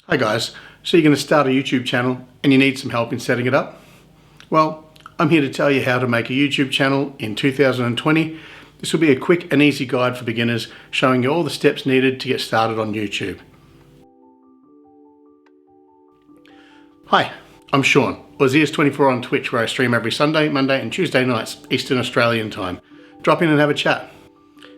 Hi guys, so you're going to start a YouTube channel and you need some help in setting it up? Well, I'm here to tell you how to make a YouTube channel in 2020. This will be a quick and easy guide for beginners showing you all the steps needed to get started on YouTube. Hi, I'm Sean, or Zeus24 on Twitch, where I stream every Sunday, Monday and Tuesday nights, Eastern Australian time. Drop in and have a chat.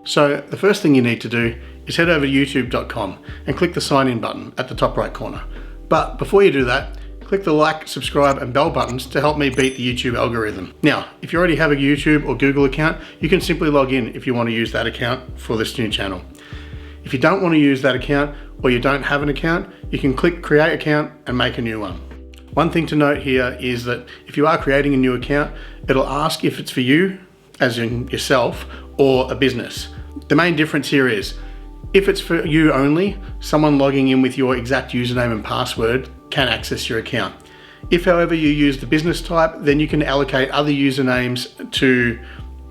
So the first thing you need to do is head over to youtube.com and click the sign in button at the top right corner. But before you do that, click the like, subscribe and bell buttons to help me beat the YouTube algorithm. Now, if you already have a YouTube or Google account, you can simply log in if you want to use that account for this new channel. If you don't want to use that account or you don't have an account, you can click create account and make a new one. One thing to note here is that if you are creating a new account, it'll ask if it's for you, as in yourself, or a business. The main difference here is, if it's for you only, someone logging in with your exact username and password can access your account. If, however, you use the business type, then you can allocate other usernames to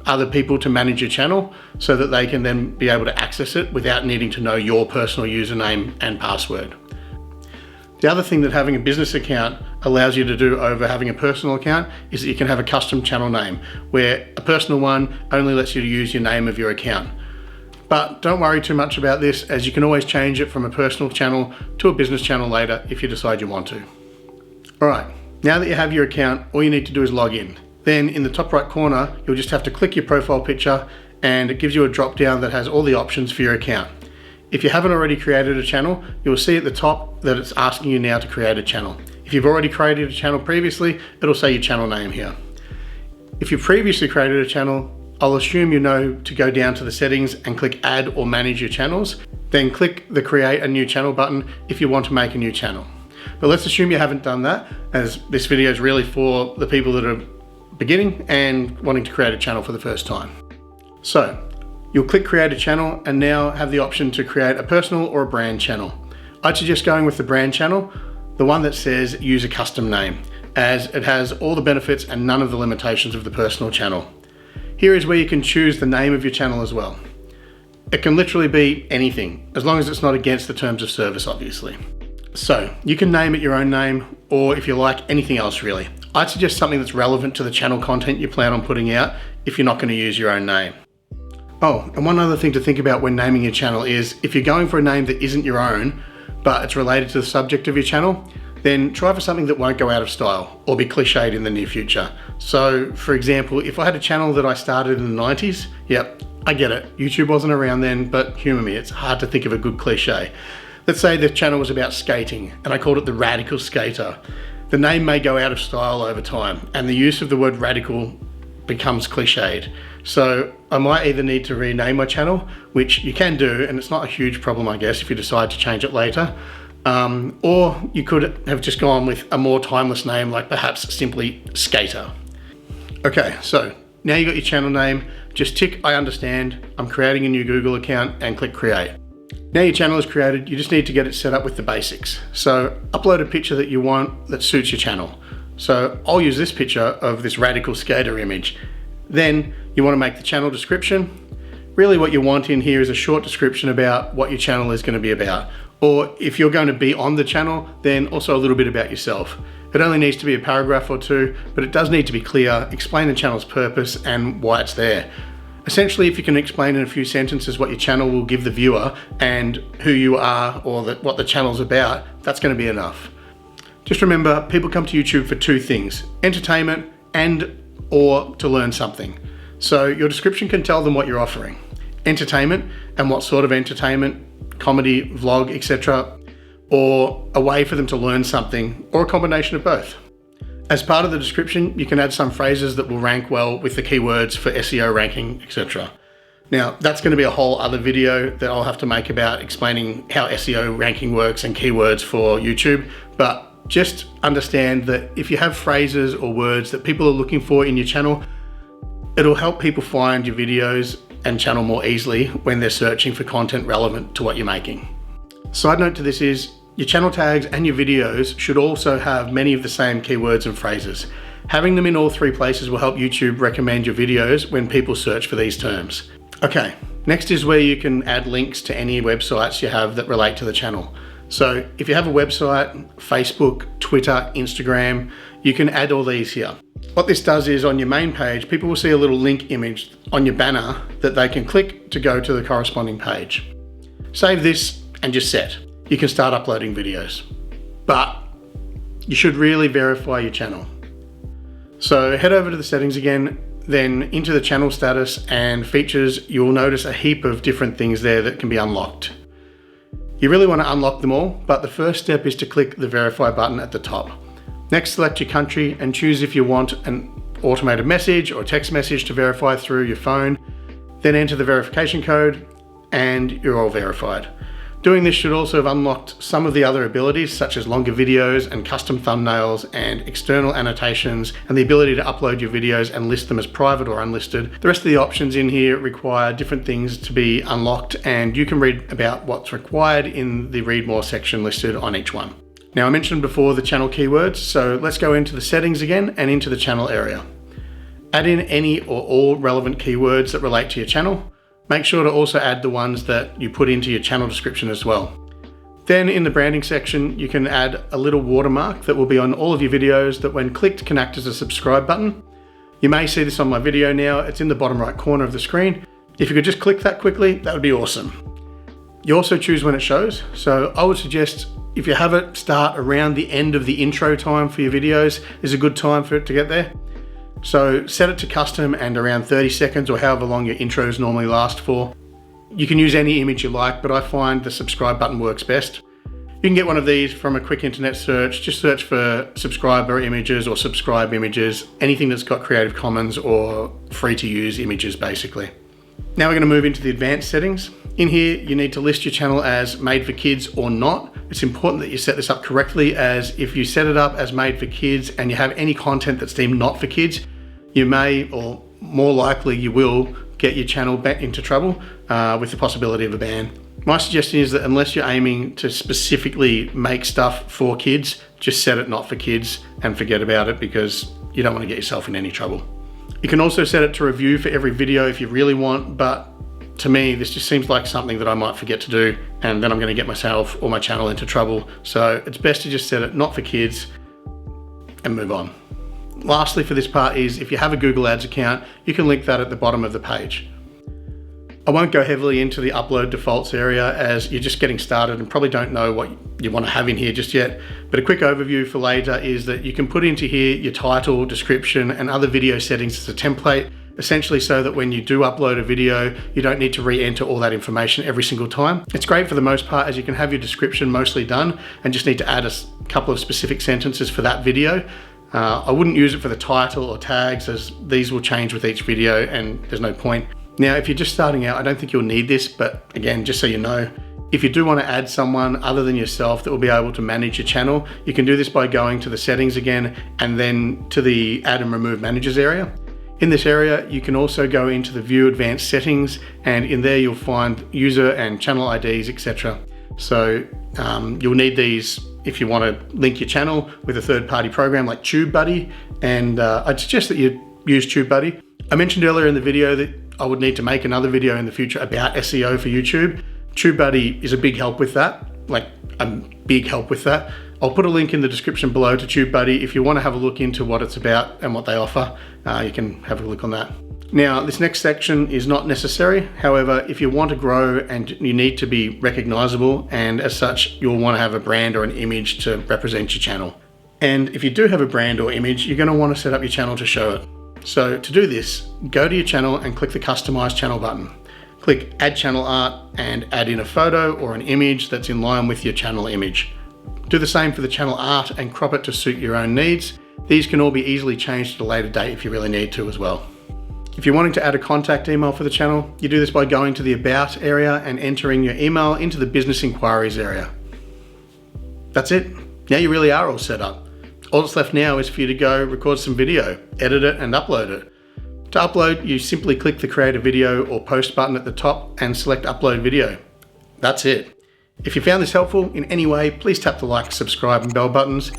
other people to manage your channel so that they can then be able to access it without needing to know your personal username and password. The other thing that having a business account allows you to do over having a personal account is that you can have a custom channel name, where a personal one only lets you use your name of your account. But don't worry too much about this, as you can always change it from a personal channel to a business channel later if you decide you want to. Alright, now that you have your account, all you need to do is log in. Then in the top right corner, you'll just have to click your profile picture and it gives you a drop down that has all the options for your account. If you haven't already created a channel, you'll see at the top that it's asking you now to create a channel. If you've already created a channel previously, it'll say your channel name here. If you previously created a channel, I'll assume you know to go down to the settings and click add or manage your channels, then click the create a new channel button if you want to make a new channel. But let's assume you haven't done that, as this video is really for the people that are beginning and wanting to create a channel for the first time. So you'll click create a channel and now have the option to create a personal or a brand channel. I'd suggest going with the brand channel, the one that says use a custom name, as it has all the benefits and none of the limitations of the personal channel. Here is where you can choose the name of your channel as well. It can literally be anything, as long as it's not against the terms of service, obviously. So you can name it your own name, or if you like, anything else really. I'd suggest something that's relevant to the channel content you plan on putting out if you're not going to use your own name. Oh, and one other thing to think about when naming your channel is, if you're going for a name that isn't your own, but it's related to the subject of your channel, then try for something that won't go out of style or be cliched in the near future. So for example, if I had a channel that I started in the 90s, yep, I get it. YouTube wasn't around then, but humor me, it's hard to think of a good cliche. Let's say the channel was about skating and I called it The Radical Skater. The name may go out of style over time and the use of the word radical becomes cliched. So I might either need to rename my channel, which you can do, and it's not a huge problem, I guess, if you decide to change it later. Or you could have just gone with a more timeless name, like perhaps simply Skater. Okay, so now you got your channel name, just tick I understand, I'm creating a new Google account and click create. Now your channel is created, you just need to get it set up with the basics. So upload a picture that you want that suits your channel. So I'll use this picture of this radical skater image. Then you want to make the channel description. Really what you want in here is a short description about what your channel is going to be about. Or if you're going to be on the channel, then also a little bit about yourself. It only needs to be a paragraph or two, but it does need to be clear, explain the channel's purpose and why it's there. Essentially, if you can explain in a few sentences what your channel will give the viewer and who you are or what the channel's about, that's going to be enough. Just remember, people come to YouTube for two things, entertainment and or to learn something. So your description can tell them what you're offering. Entertainment and what sort of entertainment, comedy, vlog, etc. Or a way for them to learn something, or a combination of both. As part of the description, you can add some phrases that will rank well with the keywords for SEO ranking, etc. Now, that's going to be a whole other video that I'll have to make about explaining how SEO ranking works and keywords for YouTube, but just understand that if you have phrases or words that people are looking for in your channel, it'll help people find your videos and channel more easily when they're searching for content relevant to what you're making. Side note to this is, your channel tags and your videos should also have many of the same keywords and phrases. Having them in all three places will help YouTube recommend your videos when people search for these terms. Okay, next is where you can add links to any websites you have that relate to the channel. So if you have a website, Facebook, Twitter, Instagram, you can add all these here. What this does is on your main page, people will see a little link image on your banner that they can click to go to the corresponding page. Save this and just set. You can start uploading videos. But you should really verify your channel. So head over to the settings again, then into the channel status and features. You'll notice a heap of different things there that can be unlocked. You really want to unlock them all, but the first step is to click the verify button at the top. Next, select your country and choose if you want an automated message or text message to verify through your phone. Then enter the verification code and you're all verified. Doing this should also have unlocked some of the other abilities, such as longer videos and custom thumbnails and external annotations, and the ability to upload your videos and list them as private or unlisted. The rest of the options in here require different things to be unlocked, and you can read about what's required in the read more section listed on each one. Now, I mentioned before the channel keywords, so let's go into the settings again and into the channel area. Add in any or all relevant keywords that relate to your channel. Make sure to also add the ones that you put into your channel description as well. Then in the branding section, you can add a little watermark that will be on all of your videos that when clicked can act as a subscribe button. You may see this on my video now. It's in the bottom right corner of the screen. If you could just click that quickly, that would be awesome. You also choose when it shows. So I would suggest if you have it start around the end of the intro time for your videos is a good time for it to get there. So set it to custom and around 30 seconds or however long your intros normally last for. You can use any image you like, but I find the subscribe button works best. You can get one of these from a quick internet search. Just search for subscriber images or subscribe images, anything that's got Creative Commons or free to use images basically. Now we're going to move into the advanced settings. In here, you need to list your channel as made for kids or not. It's important that you set this up correctly, as if you set it up as made for kids and you have any content that's deemed not for kids, you may, or more likely you will, get your channel back into trouble with the possibility of a ban. My suggestion is that unless you're aiming to specifically make stuff for kids, just set it not for kids and forget about it, because you don't want to get yourself in any trouble. You can also set it to review for every video if you really want, but to me, this just seems like something that I might forget to do, and then I'm going to get myself or my channel into trouble. So it's best to just set it not for kids and move on. Lastly for this part is if you have a Google Ads account, you can link that at the bottom of the page. I won't go heavily into the upload defaults area as you're just getting started and probably don't know what you want to have in here just yet. But a quick overview for later is that you can put into here your title, description, and other video settings as a template, essentially so that when you do upload a video, you don't need to re-enter all that information every single time. It's great for the most part, as you can have your description mostly done and just need to add a couple of specific sentences for that video. I wouldn't use it for the title or tags, as these will change with each video and there's no point. Now, if you're just starting out, I don't think you'll need this, but again, just so you know, if you do want to add someone other than yourself that will be able to manage your channel, you can do this by going to the settings again and then to the add and remove managers area. In this area, you can also go into the view advanced settings, and in there you'll find user and channel IDs, etc. So you'll need these if you want to link your channel with a third-party program like TubeBuddy, and I'd suggest that you use TubeBuddy. I mentioned earlier in the video that I would need to make another video in the future about SEO for YouTube. TubeBuddy is a big help with that, like a big help with that. I'll put a link in the description below to TubeBuddy if you want to have a look into what it's about and what they offer. You can have a look on that. Now, this next section is not necessary. However, if you want to grow and you need to be recognizable, and as such, you'll want to have a brand or an image to represent your channel. And if you do have a brand or image, you're going to want to set up your channel to show it. So to do this, go to your channel and click the Customize Channel button. Click Add Channel Art and add in a photo or an image that's in line with your channel image. Do the same for the channel art and crop it to suit your own needs. These can all be easily changed at a later date if you really need to as well. If you're wanting to add a contact email for the channel, you do this by going to the About area and entering your email into the Business Inquiries area. That's it. Now you really are all set up. All that's left now is for you to go record some video, edit it and upload it. To upload, you simply click the Create a Video or Post button at the top and select Upload Video. That's it. If you found this helpful in any way, please tap the like, subscribe and bell buttons.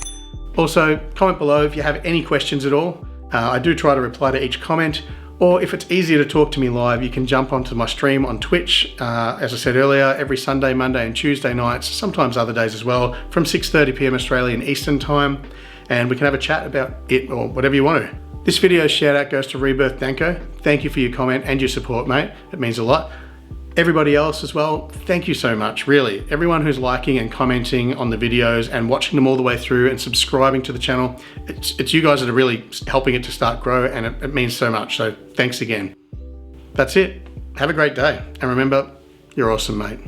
Also, comment below if you have any questions at all. I do try to reply to each comment. Or if it's easier to talk to me live, you can jump onto my stream on Twitch, as I said earlier, every Sunday, Monday and Tuesday nights, sometimes other days as well, from 6:30 p.m. Australian Eastern Time, and we can have a chat about it or whatever you want to. This video's shout out goes to Rebirth Danko. Thank you for your comment and your support, mate. It means a lot. Everybody else as well, thank you so much, really. Everyone who's liking and commenting on the videos and watching them all the way through and subscribing to the channel, it's you guys that are really helping it to start grow, and it means so much, so thanks again. That's it. Have a great day, and remember, you're awesome, mate.